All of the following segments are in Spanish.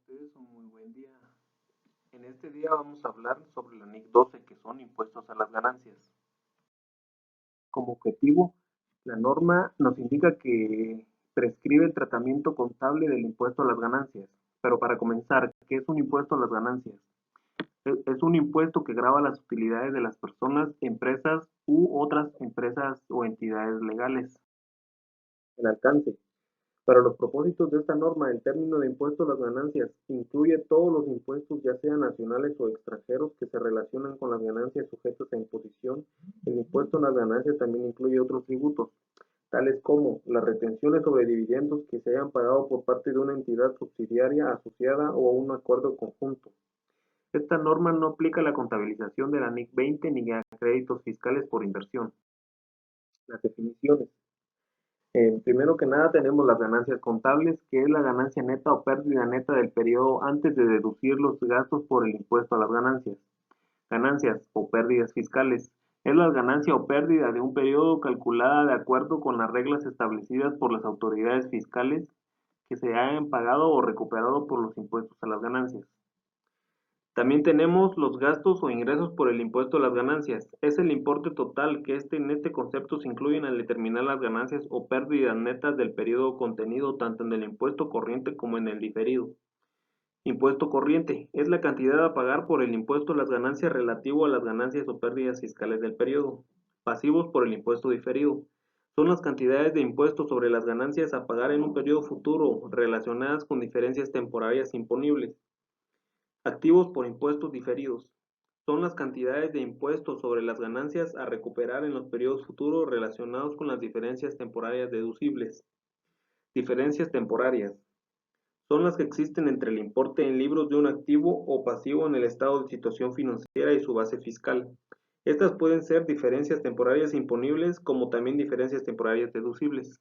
ustedes un muy buen día. En este día vamos a hablar sobre la NIC 12, que son impuestos a las ganancias. Como objetivo, la norma nos indica que prescribe el tratamiento contable del impuesto a las ganancias. Pero para comenzar, ¿qué es un impuesto a las ganancias? Es un impuesto que grava las utilidades de las personas, empresas u otras empresas o entidades legales. El alcance. Para los propósitos de esta norma, el término de impuesto a las ganancias incluye todos los impuestos, ya sean nacionales o extranjeros, que se relacionan con las ganancias sujetas a imposición. El impuesto a las ganancias también incluye otros tributos, tales como las retenciones sobre dividendos que se hayan pagado por parte de una entidad subsidiaria, asociada o un acuerdo conjunto. Esta norma no aplica a la contabilización de la NIC 20 ni a créditos fiscales por inversión. Las definiciones. Primero que nada tenemos las ganancias contables, que es la ganancia neta o pérdida neta del periodo antes de deducir los gastos por el impuesto a las ganancias. Ganancias o pérdidas fiscales. Es la ganancia o pérdida de un periodo calculada de acuerdo con las reglas establecidas por las autoridades fiscales que se hayan pagado o recuperado por los impuestos a las ganancias. También tenemos los gastos o ingresos por el impuesto a las ganancias. Es el importe total que en este concepto se incluyen al determinar las ganancias o pérdidas netas del periodo contenido tanto en el impuesto corriente como en el diferido. Impuesto corriente es la cantidad a pagar por el impuesto a las ganancias relativo a las ganancias o pérdidas fiscales del periodo. Pasivos por el impuesto diferido. Son las cantidades de impuestos sobre las ganancias a pagar en un periodo futuro relacionadas con diferencias temporarias imponibles. Activos por impuestos diferidos. Son las cantidades de impuestos sobre las ganancias a recuperar en los periodos futuros relacionados con las diferencias temporarias deducibles. Diferencias temporarias. Son las que existen entre el importe en libros de un activo o pasivo en el estado de situación financiera y su base fiscal. Estas pueden ser diferencias temporarias imponibles como también diferencias temporarias deducibles.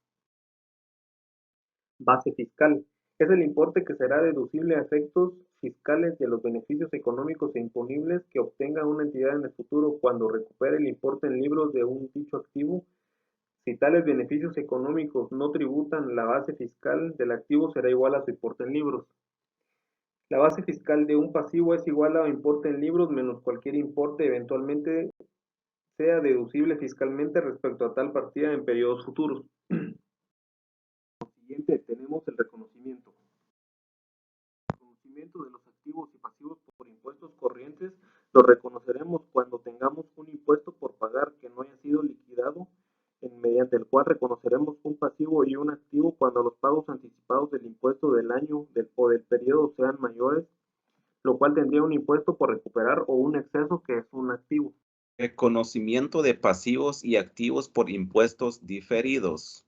Base fiscal. Es el importe que será deducible a efectos fiscales de los beneficios económicos e imponibles que obtenga una entidad en el futuro cuando recupere el importe en libros de un dicho activo. Si tales beneficios económicos no tributan, la base fiscal del activo será igual a su importe en libros. La base fiscal de un pasivo es igual a importe en libros menos cualquier importe eventualmente sea deducible fiscalmente respecto a tal partida en periodos futuros. Siguiente, tenemos el reconocimiento. El reconocimiento de los activos y pasivos por impuestos corrientes lo reconoceremos cuando tengamos un impuesto por pagar que no haya sido liquidado, mediante el cual reconoceremos un pasivo y un activo cuando los pagos anticipados del impuesto del año o del periodo sean mayores, lo cual tendría un impuesto por recuperar o un exceso que es un activo. Reconocimiento de pasivos y activos por impuestos diferidos.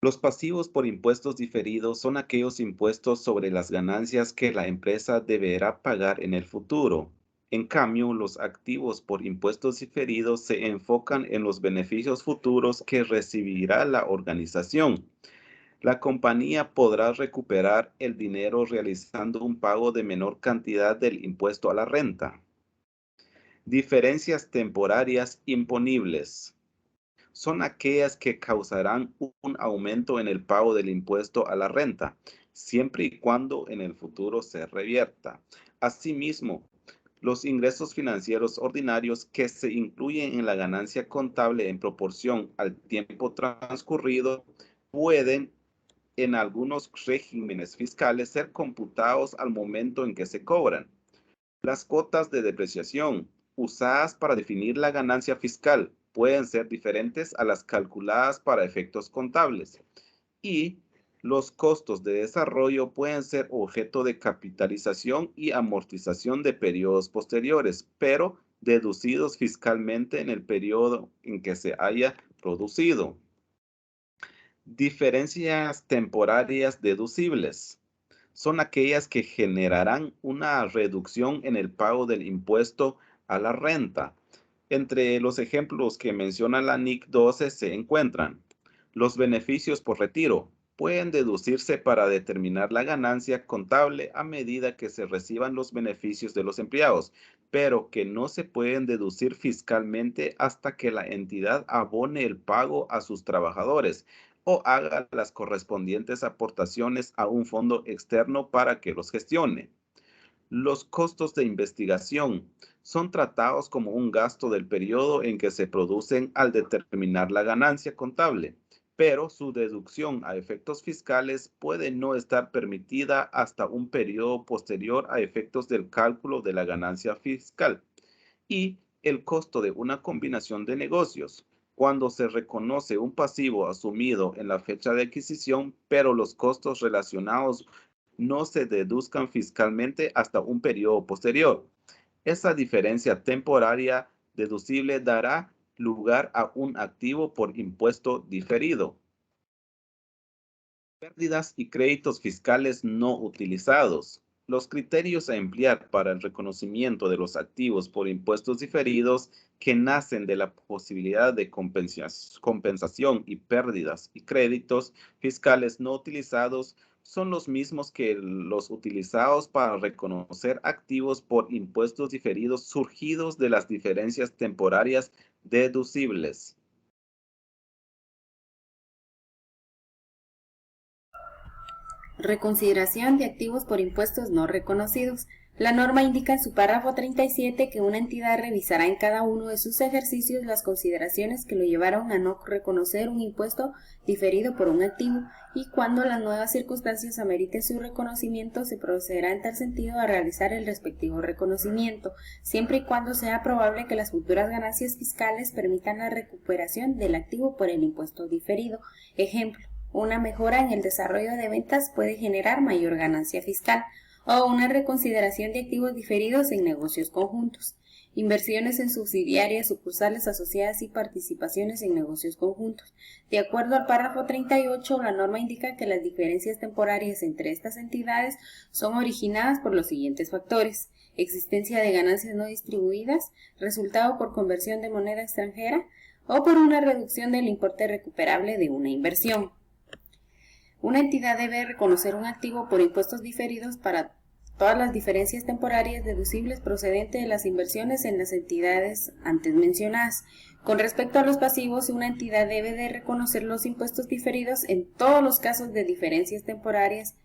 Los pasivos por impuestos diferidos son aquellos impuestos sobre las ganancias que la empresa deberá pagar en el futuro. En cambio, los activos por impuestos diferidos se enfocan en los beneficios futuros que recibirá la organización. La compañía podrá recuperar el dinero realizando un pago de menor cantidad del impuesto a la renta. Diferencias temporarias imponibles. Son aquellas que causarán un aumento en el pago del impuesto a la renta, siempre y cuando en el futuro se revierta. Asimismo, los ingresos financieros ordinarios que se incluyen en la ganancia contable en proporción al tiempo transcurrido pueden, en algunos regímenes fiscales, ser computados al momento en que se cobran. Las cuotas de depreciación usadas para definir la ganancia fiscal pueden ser diferentes a las calculadas para efectos contables, y los costos de desarrollo pueden ser objeto de capitalización y amortización de periodos posteriores, pero deducidos fiscalmente en el periodo en que se haya producido. Diferencias temporarias deducibles. Son aquellas que generarán una reducción en el pago del impuesto a la renta. Entre los ejemplos que menciona la NIC 12 se encuentran los beneficios por retiro. Pueden deducirse para determinar la ganancia contable a medida que se reciban los beneficios de los empleados, pero que no se pueden deducir fiscalmente hasta que la entidad abone el pago a sus trabajadores o haga las correspondientes aportaciones a un fondo externo para que los gestione. Los costos de investigación son tratados como un gasto del periodo en que se producen al determinar la ganancia contable, pero su deducción a efectos fiscales puede no estar permitida hasta un periodo posterior a efectos del cálculo de la ganancia fiscal. Y el costo de una combinación de negocios, cuando se reconoce un pasivo asumido en la fecha de adquisición, pero los costos relacionados no se deduzcan fiscalmente hasta un periodo posterior. Esa diferencia temporaria deducible dará lugar a un activo por impuesto diferido. Pérdidas y créditos fiscales no utilizados. Los criterios a emplear para el reconocimiento de los activos por impuestos diferidos que nacen de la posibilidad de compensación y pérdidas y créditos fiscales no utilizados son los mismos que los utilizados para reconocer activos por impuestos diferidos surgidos de las diferencias temporarias deducibles. Reconsideración de activos por impuestos no reconocidos. La norma indica en su párrafo 37 que una entidad revisará en cada uno de sus ejercicios las consideraciones que lo llevaron a no reconocer un impuesto diferido por un activo y cuando las nuevas circunstancias ameriten su reconocimiento se procederá en tal sentido a realizar el respectivo reconocimiento, siempre y cuando sea probable que las futuras ganancias fiscales permitan la recuperación del activo por el impuesto diferido. Ejemplo: una mejora en el desarrollo de ventas puede generar mayor ganancia fiscal, o una reconsideración de activos diferidos en negocios conjuntos. Inversiones en subsidiarias, sucursales asociadas y participaciones en negocios conjuntos. De acuerdo al párrafo 38, la norma indica que las diferencias temporarias entre estas entidades son originadas por los siguientes factores: existencia de ganancias no distribuidas, resultado por conversión de moneda extranjera, o por una reducción del importe recuperable de una inversión. Una entidad debe reconocer un activo por impuestos diferidos para todas las diferencias temporarias deducibles procedentes de las inversiones en las entidades antes mencionadas. Con respecto a los pasivos, una entidad debe de reconocer los impuestos diferidos en todos los casos de diferencias temporarias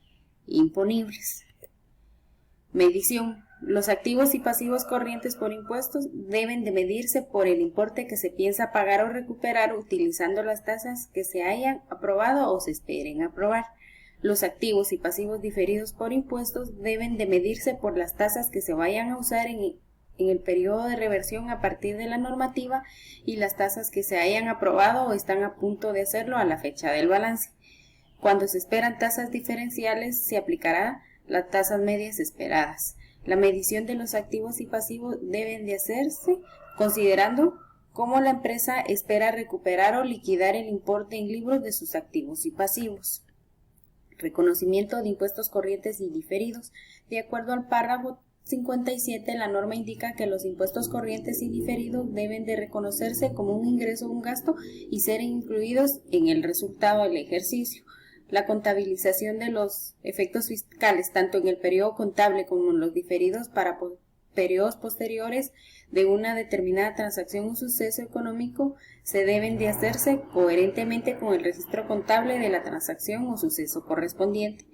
imponibles. Medición. Los activos y pasivos corrientes por impuestos deben de medirse por el importe que se piensa pagar o recuperar utilizando las tasas que se hayan aprobado o se esperen aprobar. Los activos y pasivos diferidos por impuestos deben de medirse por las tasas que se vayan a usar en el periodo de reversión a partir de la normativa y las tasas que se hayan aprobado o están a punto de hacerlo a la fecha del balance. Cuando se esperan tasas diferenciales, se aplicará las tasas medias esperadas. La medición de los activos y pasivos deben de hacerse considerando cómo la empresa espera recuperar o liquidar el importe en libros de sus activos y pasivos. Reconocimiento de impuestos corrientes y diferidos. De acuerdo al párrafo 57, la norma indica que los impuestos corrientes y diferidos deben de reconocerse como un ingreso o un gasto y ser incluidos en el resultado del ejercicio. La contabilización de los efectos fiscales, tanto en el periodo contable como en los diferidos para periodos posteriores de una determinada transacción o suceso económico, se deben de hacerse coherentemente con el registro contable de la transacción o suceso correspondiente.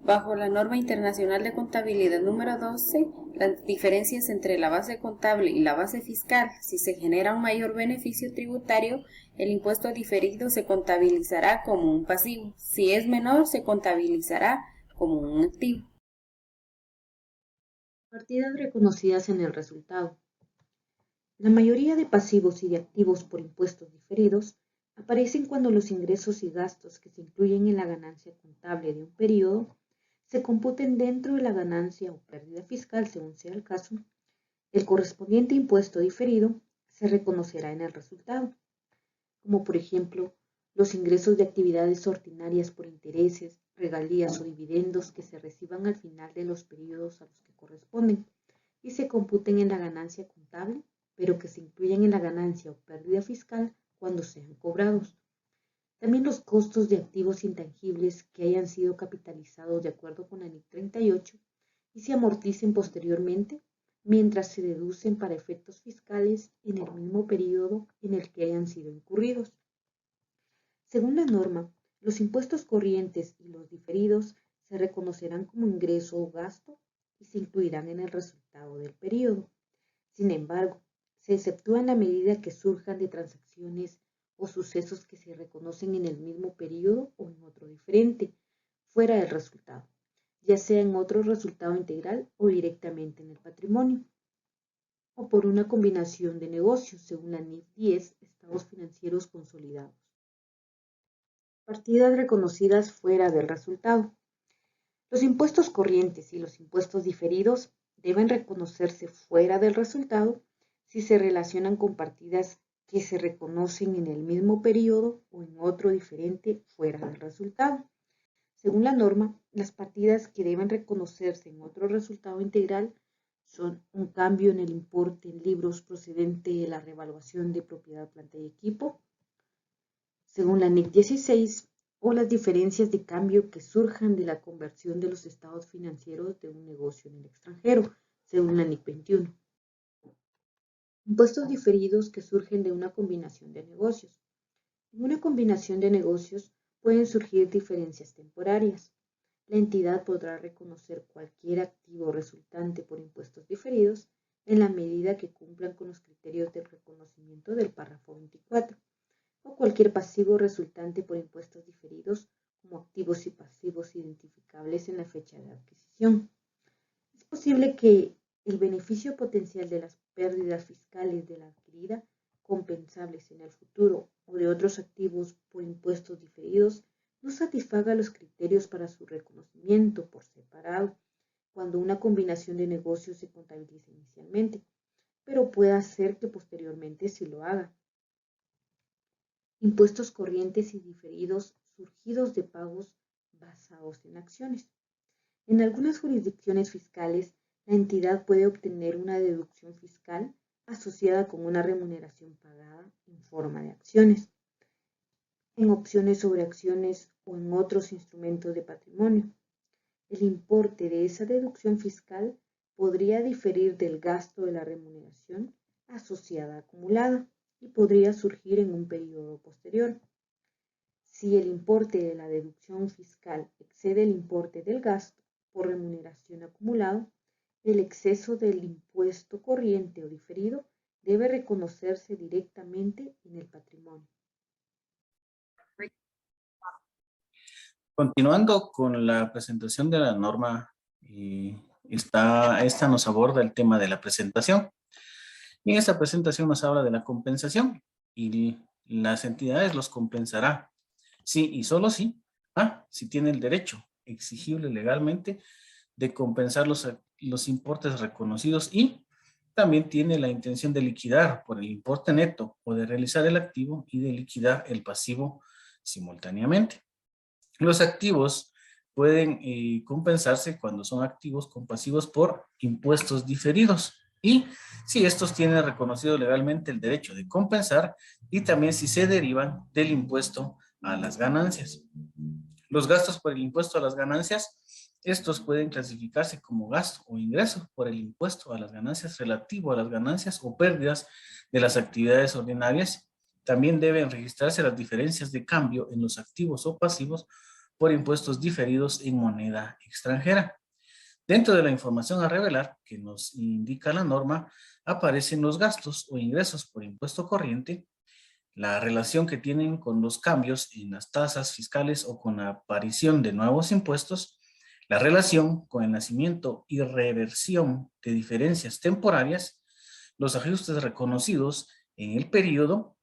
Bajo la norma internacional de contabilidad número 12, las diferencias entre la base contable y la base fiscal, si se genera un mayor beneficio tributario, el impuesto diferido se contabilizará como un pasivo. Si es menor, se contabilizará como un activo. Partidas reconocidas en el resultado. La mayoría de pasivos y de activos por impuestos diferidos aparecen cuando los ingresos y gastos que se incluyen en la ganancia contable de un periodo se computen dentro de la ganancia o pérdida fiscal según sea el caso. El correspondiente impuesto diferido se reconocerá en el resultado, como por ejemplo los ingresos de actividades ordinarias por intereses, regalías o dividendos que se reciban al final de los periodos a los que corresponden y se computen en la ganancia contable, pero que se incluyan en la ganancia o pérdida fiscal cuando sean cobrados. También los costos de activos intangibles que hayan sido capitalizados de acuerdo con la NIC 38 y se amorticen posteriormente mientras se deducen para efectos fiscales en el mismo periodo en el que hayan sido incurridos. Según la norma, los impuestos corrientes y los diferidos se reconocerán como ingreso o gasto y se incluirán en el resultado del periodo. Sin embargo, se exceptúa en la medida que surjan de transacciones o sucesos que se reconocen en el mismo periodo o en otro diferente, fuera del resultado, ya sea en otro resultado integral o directamente en el patrimonio, o por una combinación de negocios, según la NIF 10, estados financieros consolidados. Partidas reconocidas fuera del resultado. Los impuestos corrientes y los impuestos diferidos deben reconocerse fuera del resultado si se relacionan con partidas que se reconocen en el mismo periodo o en otro diferente fuera del resultado. Según la norma, las partidas que deben reconocerse en otro resultado integral son un cambio en el importe en libros procedente de la revaluación de propiedad, planta y equipo, según la NIC 16, o las diferencias de cambio que surjan de la conversión de los estados financieros de un negocio en el extranjero, según la NIC 21. Impuestos diferidos que surgen de una combinación de negocios. En una combinación de negocios pueden surgir diferencias temporarias. La entidad podrá reconocer cualquier activo resultante por impuestos diferidos en la medida que cumplan con los criterios de reconocimiento del párrafo 24, o cualquier pasivo resultante por impuestos diferidos como activos y pasivos identificables en la fecha de adquisición. Es posible que el beneficio potencial de las pérdidas fiscales de la adquirida, compensables en el futuro, o de otros activos por impuestos diferidos, no satisfaga los criterios para su reconocimiento por separado cuando una combinación de negocios se contabiliza inicialmente, pero puede ser que posteriormente sí lo haga. Impuestos corrientes y diferidos surgidos de pagos basados en acciones. En algunas jurisdicciones fiscales, la entidad puede obtener una deducción fiscal asociada con una remuneración pagada en forma de acciones, en opciones sobre acciones o en otros instrumentos de patrimonio. El importe de esa deducción fiscal podría diferir del gasto de la remuneración asociada acumulada y podría surgir en un periodo posterior. Si el importe de la deducción fiscal excede el importe del gasto por remuneración acumulado, el exceso del impuesto corriente o diferido debe reconocerse directamente en el patrimonio. Continuando con la presentación de la norma, esta nos aborda el tema de la presentación. Y en esta presentación nos habla de la compensación y las entidades los compensará, sí y solo sí, si tiene el derecho exigible legalmente de compensar los importes reconocidos y también tiene la intención de liquidar por el importe neto o de realizar el activo y de liquidar el pasivo simultáneamente. Los activos pueden compensarse cuando son activos con pasivos por impuestos diferidos y si estos tienen reconocido legalmente el derecho de compensar y también si se derivan del impuesto a las ganancias. Los gastos por el impuesto a las ganancias, estos pueden clasificarse como gasto o ingreso por el impuesto a las ganancias relativo a las ganancias o pérdidas de las actividades ordinarias. También deben registrarse las diferencias de cambio en los activos o pasivos por impuestos diferidos en moneda extranjera. Dentro de la información a revelar que nos indica la norma, aparecen los gastos o ingresos por impuesto corriente, la relación que tienen con los cambios en las tasas fiscales o con la aparición de nuevos impuestos, la relación con el nacimiento y reversión de diferencias temporarias, los ajustes reconocidos en el periodo,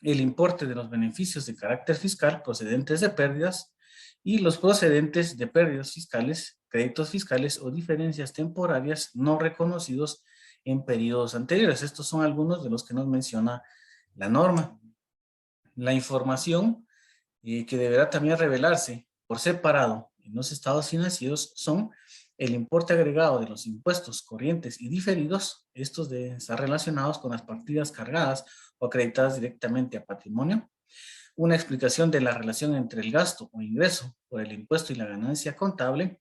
el importe de los beneficios de carácter fiscal procedentes de pérdidas y los procedentes de pérdidas fiscales, créditos fiscales o diferencias temporarias no reconocidos en periodos anteriores. Estos son algunos de los que nos menciona la norma. La información que deberá también revelarse por separado en los estados financieros son el importe agregado de los impuestos corrientes y diferidos. Estos deben estar relacionados con las partidas cargadas o acreditadas directamente a patrimonio. Una explicación de la relación entre el gasto o ingreso por el impuesto y la ganancia contable.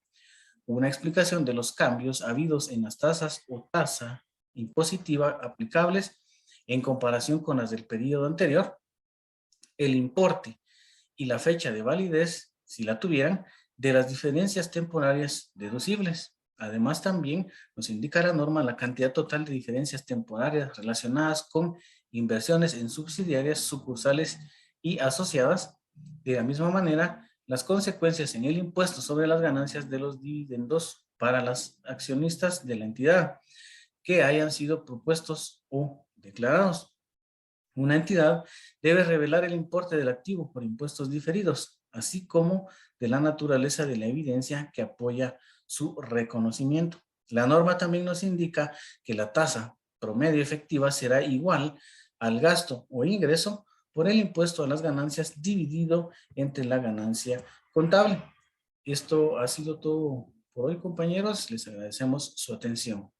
Una explicación de los cambios habidos en las tasas o tasa impositiva aplicables en comparación con las del periodo anterior. El importe y la fecha de validez, si la tuvieran, de las diferencias temporarias deducibles. Además, también nos indica la norma la cantidad total de diferencias temporarias relacionadas con inversiones en subsidiarias, sucursales y asociadas. De la misma manera, las consecuencias en el impuesto sobre las ganancias de los dividendos para los accionistas de la entidad que hayan sido propuestos o declarados. Una entidad debe revelar el importe del activo por impuestos diferidos, así como de la naturaleza de la evidencia que apoya su reconocimiento. La norma también nos indica que la tasa promedio efectiva será igual al gasto o ingreso por el impuesto a las ganancias dividido entre la ganancia contable. Esto ha sido todo por hoy, compañeros. Les agradecemos su atención.